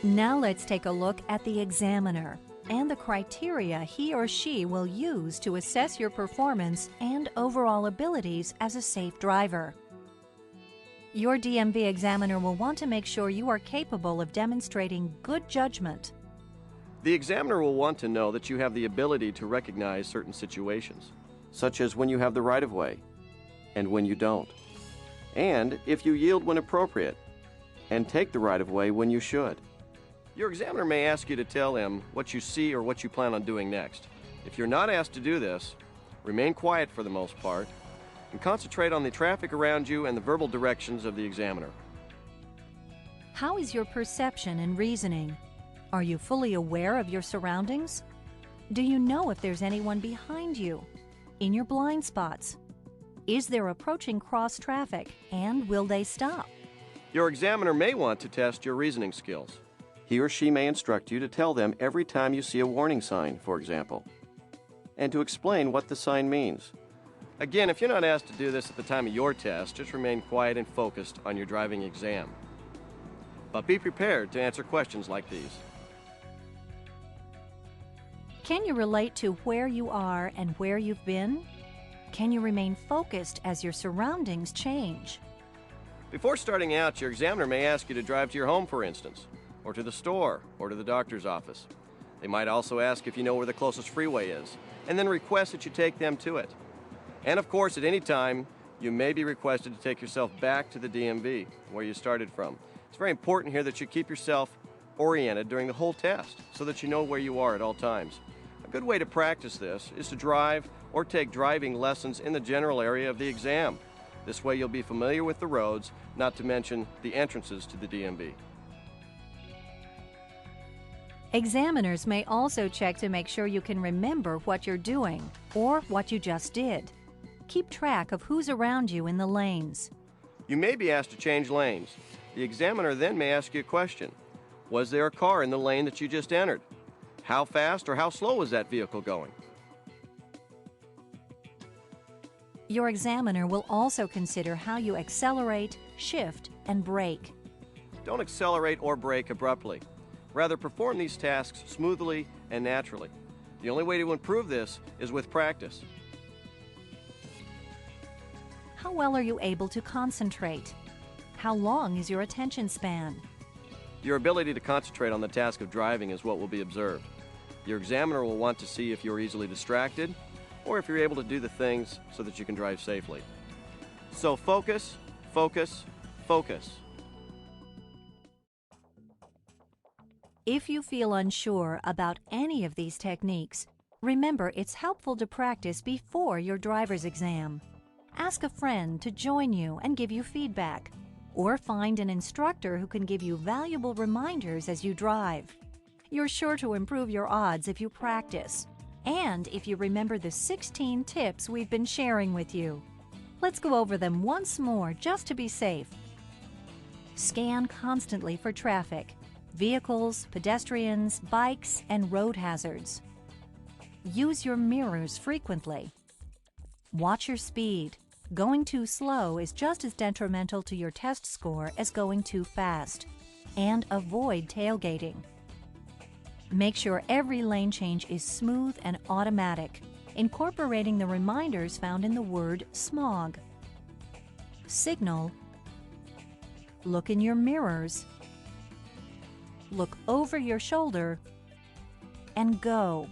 Now let's take a look at the examiner and the criteria he or she will use to assess your performance and overall abilities as a safe driver. Your DMV examiner will want to make sure you are capable of demonstrating good judgment. The examiner will want to know that you have the ability to recognize certain situations, such as when you have the right-of-way and when you don't, and if you yield when appropriate and take the right-of-way when you should. Your examiner may ask you to tell him what you see or what you plan on doing next. If you're not asked to do this, remain quiet for the most part and concentrate on the traffic around you and the verbal directions of the examiner. How is your perception and reasoning? Are you fully aware of your surroundings? Do you know if there's anyone behind you, in your blind spots? Is there approaching cross traffic, and will they stop? Your examiner may want to test your reasoning skills. He or she may instruct you to tell them every time you see a warning sign, for example, and to explain what the sign means. Again, if you're not asked to do this at the time of your test, just remain quiet and focused on your driving exam. But be prepared to answer questions like these. Can you relate to where you are and where you've been? Can you remain focused as your surroundings change? Before starting out, your examiner may ask you to drive to your home, for instance, or to the store, or to the doctor's office. They might also ask if you know where the closest freeway is, and then request that you take them to it. And of course, at any time, you may be requested to take yourself back to the DMV, where you started from. It's very important here that you keep yourself oriented during the whole test, so that you know where you are at all times. A good way to practice this is to drive or take driving lessons in the general area of the exam. This way you'll be familiar with the roads, not to mention the entrances to the DMV. Examiners may also check to make sure you can remember what you're doing or what you just did. Keep track of who's around you in the lanes. You may be asked to change lanes. The examiner then may ask you a question. Was there a car in the lane that you just entered? How fast or how slow was that vehicle going? Your examiner will also consider how you accelerate, shift, and brake. Don't accelerate or brake abruptly. Rather, perform these tasks smoothly and naturally. The only way to improve this is with practice. How well are you able to concentrate? How long is your attention span? Your ability to concentrate on the task of driving is what will be observed. Your examiner will want to see if you're easily distracted or if you're able to do the things so that you can drive safely. So focus, focus, focus. If you feel unsure about any of these techniques, remember it's helpful to practice before your driver's exam. Ask a friend to join you and give you feedback, or find an instructor who can give you valuable reminders as you drive. You're sure to improve your odds if you practice, and if you remember the 16 tips we've been sharing with you. Let's go over them once more just to be safe. Scan constantly for traffic, vehicles, pedestrians, bikes, and road hazards. Use your mirrors frequently. Watch your speed. Going too slow is just as detrimental to your test score as going too fast. And avoid tailgating. Make sure every lane change is smooth and automatic, incorporating the reminders found in the word smog. Signal. Look in your mirrors. Look over your shoulder. And go.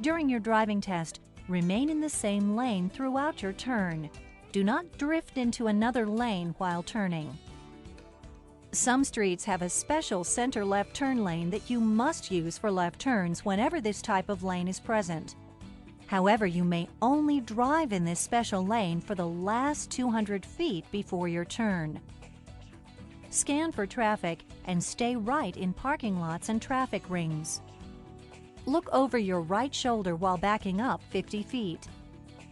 During your driving test, remain in the same lane throughout your turn. Do not drift into another lane while turning. Some streets have a special center left turn lane that you must use for left turns whenever this type of lane is present. However, you may only drive in this special lane for the last 200 feet before your turn. Scan for traffic and stay right in parking lots and traffic rings. Look over your right shoulder while backing up 50 feet.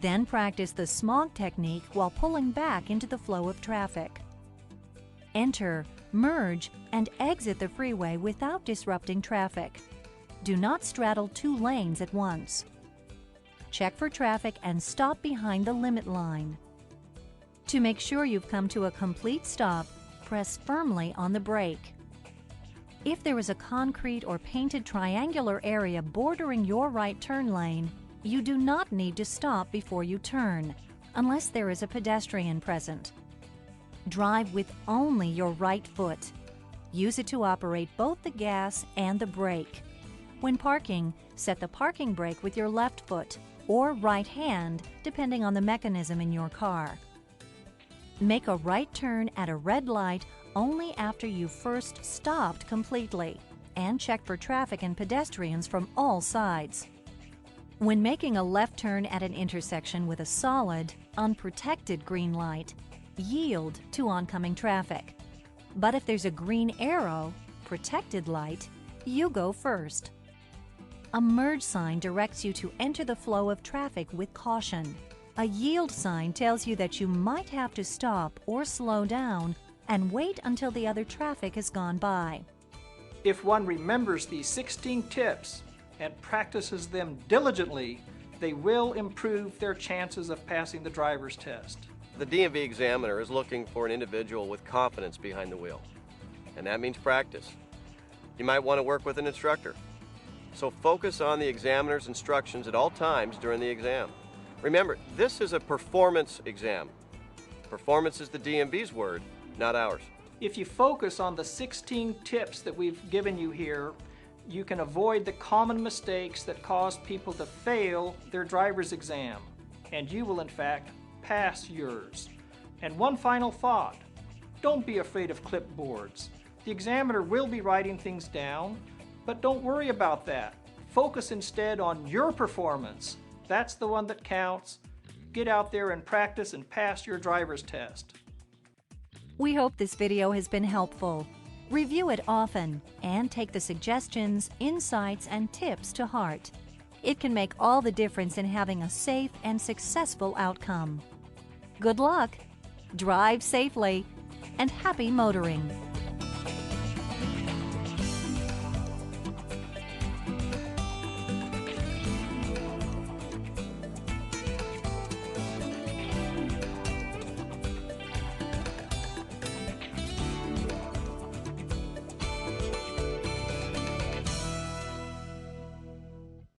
Then practice the smog technique while pulling back into the flow of traffic. Enter, merge, and exit the freeway without disrupting traffic. Do not straddle two lanes at once. Check for traffic and stop behind the limit line. To make sure you've come to a complete stop, press firmly on the brake. If there is a concrete or painted triangular area bordering your right turn lane, you do not need to stop before you turn, unless there is a pedestrian present. Drive with only your right foot. Use it to operate both the gas and the brake. When parking, set the parking brake with your left foot or right hand, depending on the mechanism in your car. Make a right turn at a red light only after you first stopped completely, and check for traffic and pedestrians from all sides. When making a left turn at an intersection with a solid, unprotected green light, yield to oncoming traffic. But if there's a green arrow, protected light, you go first. A merge sign directs you to enter the flow of traffic with caution. A yield sign tells you that you might have to stop or slow down and wait until the other traffic has gone by. If one remembers these 16 tips and practices them diligently, they will improve their chances of passing the driver's test. The DMV examiner is looking for an individual with confidence behind the wheel, and that means practice. You might want to work with an instructor. So focus on the examiner's instructions at all times during the exam. Remember, this is a performance exam. Performance is the DMV's word, not ours. If you focus on the 16 tips that we've given you here, you can avoid the common mistakes that cause people to fail their driver's exam, and you will in fact pass yours. And one final thought, don't be afraid of clipboards. The examiner will be writing things down, but don't worry about that. Focus instead on your performance. That's the one that counts. Get out there and practice and pass your driver's test. We hope this video has been helpful. Review it often and take the suggestions, insights, and tips to heart. It can make all the difference in having a safe and successful outcome. Good luck, drive safely, and happy motoring.